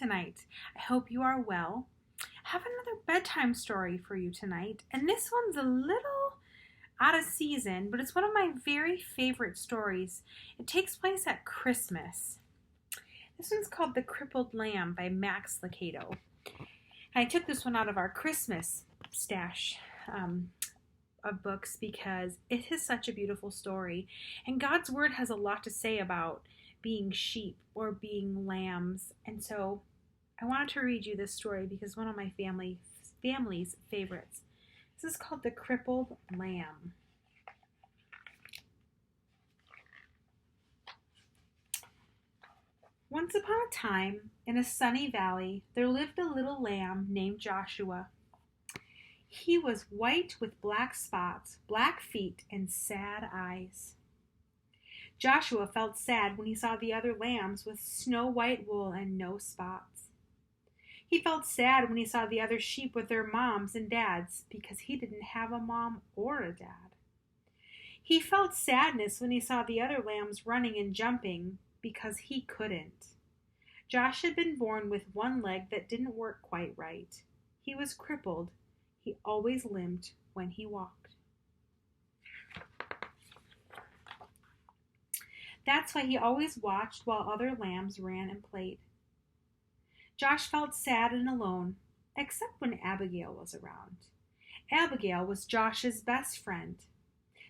tonight? I hope you are well. I have another bedtime story for you tonight, and this one's a little out of season, but it's one of my very favorite stories. It takes place at Christmas. This one's called The Crippled Lamb by Max Lucado. And I took this one out of our Christmas stash of books because it is such a beautiful story, and God's Word has a lot to say about being sheep or being lambs. And so I wanted to read you this story because one of my family's favorites. This is called The Crippled Lamb. Once upon a time, in a sunny valley, there lived a little lamb named Joshua. He was white with black spots, black feet, and sad eyes. Joshua felt sad when he saw the other lambs with snow-white wool and no spots. He felt sad when he saw the other sheep with their moms and dads because he didn't have a mom or a dad. He felt sadness when he saw the other lambs running and jumping because he couldn't. Josh had been born with one leg that didn't work quite right. He was crippled. He always limped when he walked. That's why he always watched while other lambs ran and played. Josh felt sad and alone, except when Abigail was around. Abigail was Josh's best friend.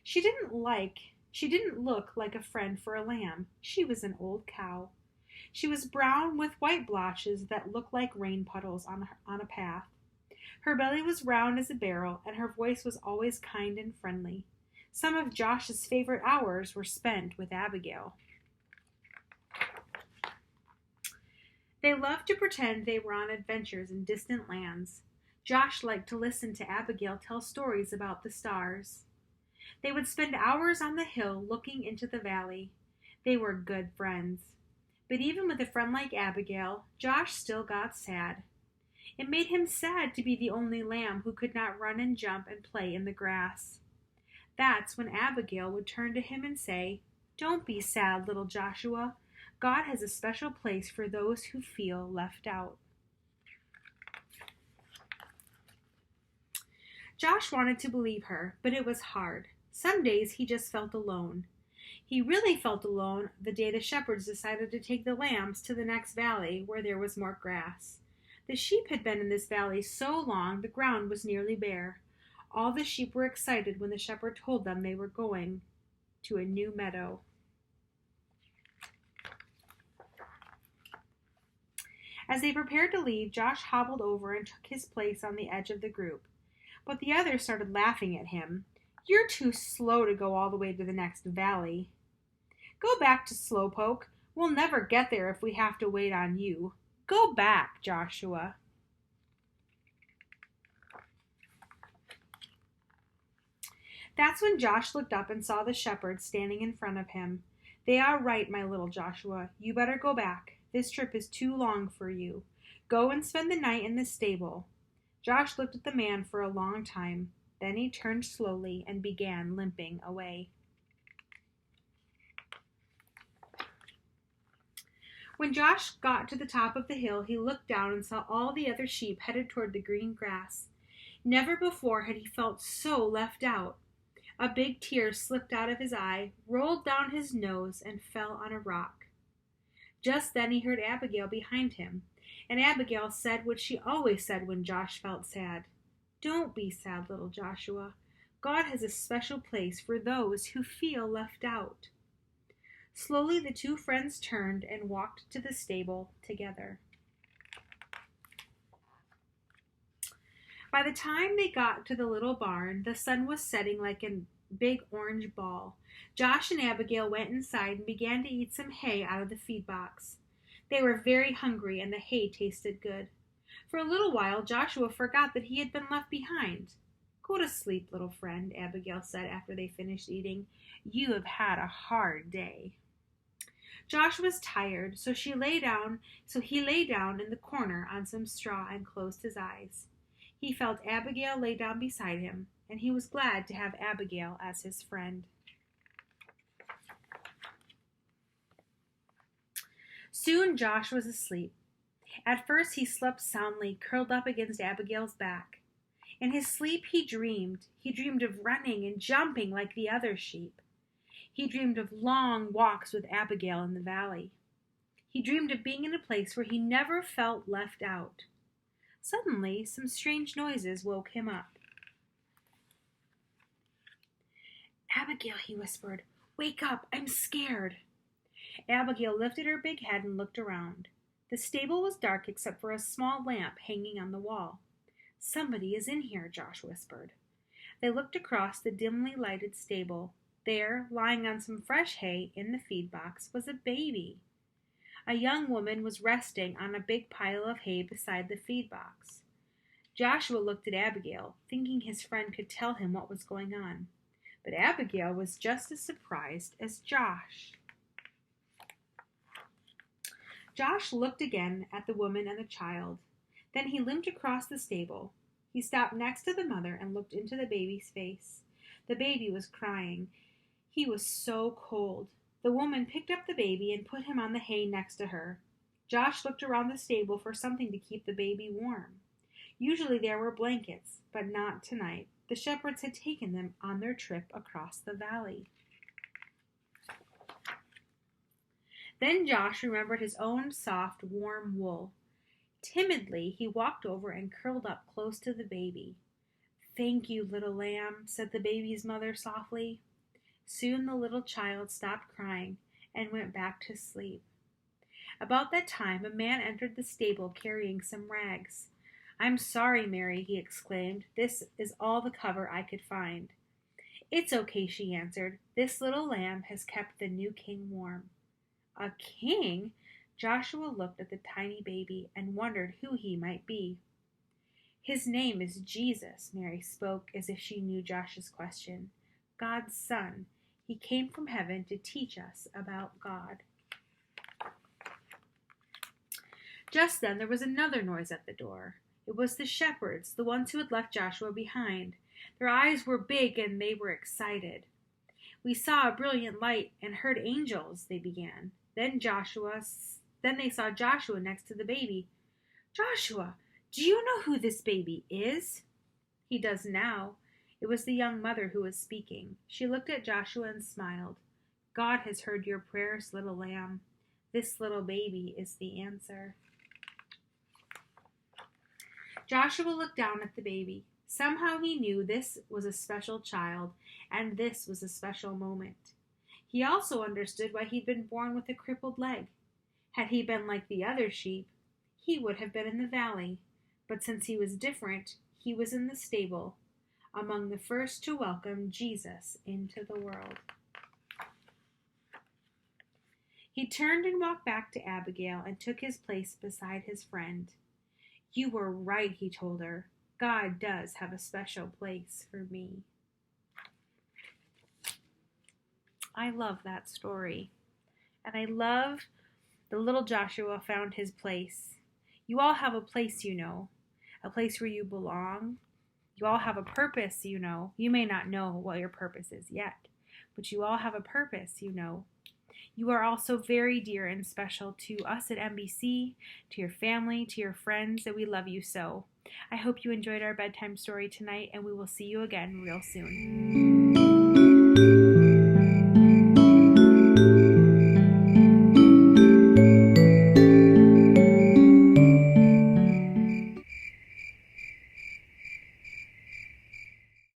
She didn't look like a friend for a lamb. She was an old cow. She was brown with white blotches that looked like rain puddles on a path. Her belly was round as a barrel, and her voice was always kind and friendly. Some of Josh's favorite hours were spent with Abigail. They loved to pretend they were on adventures in distant lands. Josh liked to listen to Abigail tell stories about the stars. They would spend hours on the hill looking into the valley. They were good friends. But even with a friend like Abigail, Josh still got sad. It made him sad to be the only lamb who could not run and jump and play in the grass. That's when Abigail would turn to him and say, "Don't be sad, little Joshua. God has a special place for those who feel left out." Josh wanted to believe her, but it was hard. Some days he just felt alone. He really felt alone the day the shepherds decided to take the lambs to the next valley where there was more grass. The sheep had been in this valley so long the ground was nearly bare. All the sheep were excited when the shepherd told them they were going to a new meadow. As they prepared to leave, Josh hobbled over and took his place on the edge of the group. But the others started laughing at him. "You're too slow to go all the way to the next valley." "Go back to Slowpoke. We'll never get there if we have to wait on you. Go back, Joshua." That's when Josh looked up and saw the shepherds standing in front of him. "They are right, my little Joshua. You better go back. This trip is too long for you. Go and spend the night in the stable." Josh looked at the man for a long time. Then he turned slowly and began limping away. When Josh got to the top of the hill, he looked down and saw all the other sheep headed toward the green grass. Never before had he felt so left out. A big tear slipped out of his eye, rolled down his nose, and fell on a rock. Just then he heard Abigail behind him, and Abigail said what she always said when Josh felt sad. "Don't be sad, little Joshua. God has a special place for those who feel left out." Slowly the two friends turned and walked to the stable together. By the time they got to the little barn, the sun was setting like a big orange ball. Josh and Abigail went inside and began to eat some hay out of the feed box. They were very hungry, and the hay tasted good. For a little while, Joshua forgot that he had been left behind. "Go to sleep, little friend," Abigail said after they finished eating. "You have had a hard day." Josh was tired, so he lay down in the corner on some straw and closed his eyes. He felt Abigail lay down beside him, and he was glad to have Abigail as his friend. Soon Josh was asleep. At first he slept soundly, curled up against Abigail's back. In his sleep he dreamed. He dreamed of running and jumping like the other sheep. He dreamed of long walks with Abigail in the valley. He dreamed of being in a place where he never felt left out. Suddenly, some strange noises woke him up. "Abigail," he whispered, "wake up, I'm scared." Abigail lifted her big head and looked around. The stable was dark except for a small lamp hanging on the wall. "Somebody is in here," Josh whispered. They looked across the dimly lighted stable. There, lying on some fresh hay in the feed box, was a baby. A young woman was resting on a big pile of hay beside the feed box. Joshua looked at Abigail, thinking his friend could tell him what was going on. But Abigail was just as surprised as Josh. Josh looked again at the woman and the child. Then he limped across the stable. He stopped next to the mother and looked into the baby's face. The baby was crying. He was so cold. The woman picked up the baby and put him on the hay next to her. Josh looked around the stable for something to keep the baby warm. Usually there were blankets, but not tonight. The shepherds had taken them on their trip across the valley. Then Josh remembered his own soft, warm wool. Timidly, he walked over and curled up close to the baby. "Thank you, little lamb," said the baby's mother softly. Soon the little child stopped crying and went back to sleep. About that time, a man entered the stable carrying some rags. "I'm sorry, Mary," he exclaimed. "This is all the cover I could find." "It's okay," she answered. "This little lamb has kept the new king warm." A king? Joshua looked at the tiny baby and wondered who he might be. "His name is Jesus," Mary spoke as if she knew Josh's question. "God's son. He came from heaven to teach us about God." Just then there was another noise at the door. It was the shepherds, the ones who had left Joshua behind. Their eyes were big and they were excited. "We saw a brilliant light and heard angels," they began. Then they saw Joshua next to the baby. "Joshua, do you know who this baby is?" He does now. It was the young mother who was speaking. She looked at Joshua and smiled. "God has heard your prayers, little lamb. This little baby is the answer." Joshua looked down at the baby. Somehow he knew this was a special child, and this was a special moment. He also understood why he'd been born with a crippled leg. Had he been like the other sheep, he would have been in the valley. But since he was different, he was in the stable, among the first to welcome Jesus into the world. He turned and walked back to Abigail and took his place beside his friend. "You were right," he told her. "God does have a special place for me." I love that story. And I love the little Joshua found his place. You all have a place, a place where you belong. You all have a purpose, You may not know what your purpose is yet, but you all have a purpose, You are also very dear and special to us at NBC, to your family, to your friends, and we love you so. I hope you enjoyed our bedtime story tonight, and we will see you again real soon.